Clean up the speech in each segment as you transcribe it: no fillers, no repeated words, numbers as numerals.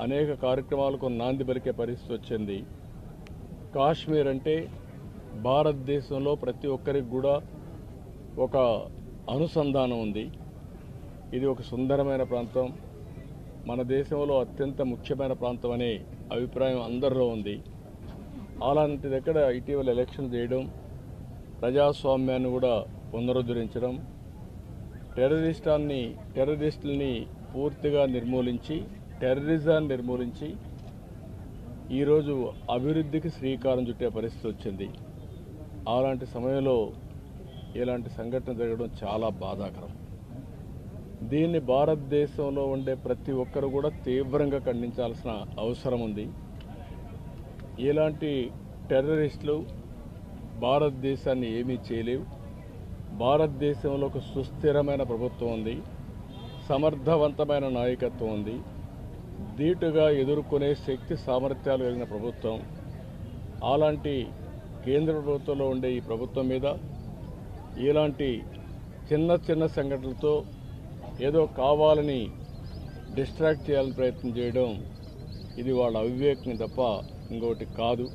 అనేక కార్యక్రమాలకు నాంది పలికే పరిస్థితి వచ్చింది. కాశ్మీర్ అంటే భారతదేశంలో ప్రతి ఒక్కరికి కూడా ఒక అనుసంధానం ఉంది. ఇది ఒక సుందరమైన ప్రాంతం, మన దేశంలో అత్యంత ముఖ్యమైన ప్రాంతం అనే అభిప్రాయం అందరిలో ఉంది. అలాంటి దగ్గర ఇటీవల ఎలక్షన్ చేయడం, ప్రజాస్వామ్యాన్ని కూడా పునరుద్ధరించడం, టెర్రరిస్టుల్ని పూర్తిగా నిర్మూలించి, టెర్రరిజాన్ని నిర్మూలించి ఈరోజు అభివృద్ధికి శ్రీకారం చుట్టే పరిస్థితి వచ్చింది. అలాంటి సమయంలో ఇలాంటి సంఘటన జరగడం చాలా బాధాకరం. దీన్ని భారతదేశంలో ఉండే ప్రతి ఒక్కరు కూడా తీవ్రంగా ఖండించాల్సిన అవసరం ఉంది. ఇలాంటి టెర్రరిస్టులు భారతదేశాన్ని ఏమీ చేయలేవు. భారతదేశంలో ఒక సుస్థిరమైన ప్రభుత్వం ఉంది, సమర్థవంతమైన నాయకత్వం ఉంది, ధీటుగా ఎదుర్కొనే శక్తి సామర్థ్యాలు కలిగిన ప్రభుత్వం. అలాంటి కేంద్ర ప్రభుత్వంలో ఉండే ఈ ప్రభుత్వం మీద ఇలాంటి చిన్న చిన్న సంఘటనలతో ఏదో కావాలని డిస్ట్రాక్ట్ చేయాలని ప్రయత్నం చేయడం, ఇది వాళ్ళ అవివేకం తప్ప ఇంకొకటి కాదు.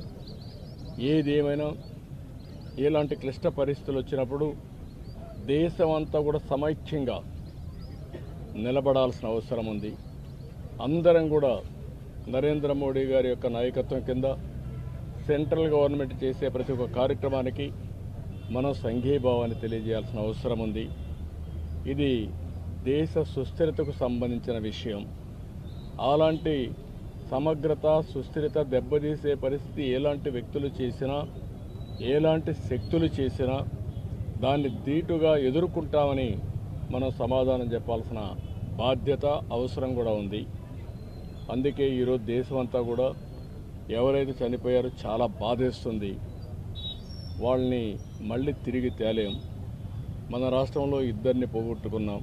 ఏదేమైనా ఇలాంటి క్లిష్ట పరిస్థితులు వచ్చినప్పుడు దేశమంతా కూడా సమైక్యంగా నిలబడాల్సిన అవసరం ఉంది. అందరం కూడా నరేంద్ర మోడీ గారి యొక్క నాయకత్వం కింద సెంట్రల్ గవర్నమెంట్ చేసే ప్రతి ఒక్క కార్యక్రమానికి మనం సంఘీభావాన్ని తెలియజేయాల్సిన అవసరం ఉంది. ఇది దేశ సుస్థిరతకు సంబంధించిన విషయం. అలాంటి సమగ్రత, సుస్థిరత దెబ్బతీసే పరిస్థితి ఎలాంటి వ్యక్తులు చేసినా, ఎలాంటి శక్తులు చేసినా దాన్ని ధీటుగా ఎదుర్కొంటామని మనం సమాధానం చెప్పాల్సిన బాధ్యత, అవసరం కూడా ఉంది. అందుకే ఈరోజు దేశమంతా కూడా ఎవరైతే చనిపోయారో చాలా బాధేస్తుంది. వాళ్ళని మళ్ళీ తిరిగి తేలేం. మన రాష్ట్రంలో ఇద్దరిని పోగొట్టుకున్నాం.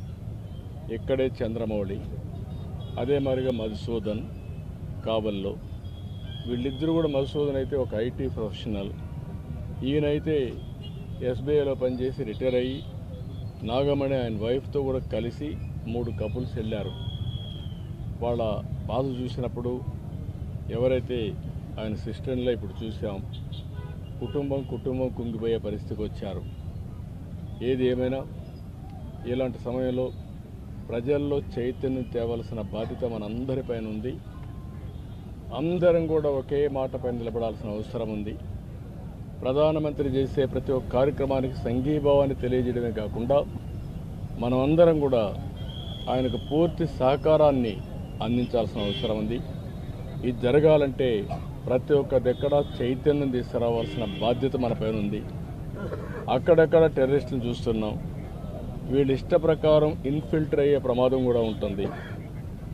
ఇక్కడే చంద్రమౌళి, అదే మరిగా మధుసూదన్ కాబల్లో. వీళ్ళిద్దరూ కూడా, మధుసూదన్ అయితే ఒక ఐటీ ప్రొఫెషనల్, ఈయనైతే ఎస్బీఐలో పనిచేసి రిటైర్ అయ్యి నాగమణి ఆయన వైఫ్తో కూడా కలిసి 3 కపుల్స్ వెళ్ళారు. వాళ్ళ బాధ చూసినప్పుడు ఎవరైతే ఆయన సిస్టర్లో ఇప్పుడు చూసాం, కుటుంబం కుంగిపోయే పరిస్థితికి వచ్చారు. ఏది ఏమైనా ఇలాంటి సమయంలో ప్రజల్లో చైతన్యం తేవలసిన బాధ్యత మనందరిపైన ఉంది. అందరం కూడా ఒకే మాటపై నిలబడాల్సిన అవసరం ఉంది. ప్రధానమంత్రి చేసే ప్రతి ఒక్క కార్యక్రమానికి సంఘీభావాన్ని తెలియజేయడమే కాకుండా మనం అందరం కూడా ఆయనకు పూర్తి సహకారాన్ని అందించాల్సిన అవసరం ఉంది. ఇది జరగాలంటే ప్రతి ఒక్క దగ్గర చైతన్యం తీసుకురావాల్సిన బాధ్యత మన పైన ఉంది. అక్కడక్కడ టెర్రరిస్టులను చూస్తున్నాం. వీళ్ళ ఇష్ట ప్రకారం ఇన్ఫిల్టర్ అయ్యే ప్రమాదం కూడా ఉంటుంది.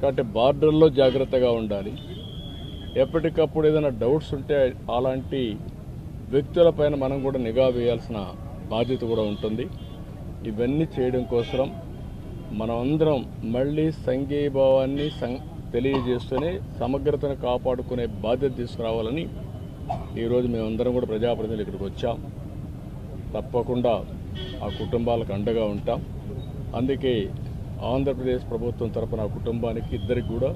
కాబట్టి బార్డర్లో జాగ్రత్తగా ఉండాలి. ఎప్పటికప్పుడు ఏదైనా డౌట్స్ ఉంటే అలాంటి వ్యక్తులపైన మనం కూడా నిఘా వేయాల్సిన బాధ్యత కూడా ఉంటుంది. ఇవన్నీ చేయడం కోసం మనం అందరం మళ్ళీ సంఘీభావాన్ని తెలియజేస్తూనే సమగ్రతను కాపాడుకునే బాధ్యత తీసుకురావాలని ఈరోజు మేమందరం కూడా ప్రజాప్రతినిధులు ఇక్కడికి వచ్చాం. తప్పకుండా ఆ కుటుంబాలకు అండగా ఉంటాం. అందుకే ఆంధ్రప్రదేశ్ ప్రభుత్వం తరపున ఆ కుటుంబానికి ఇద్దరికి కూడా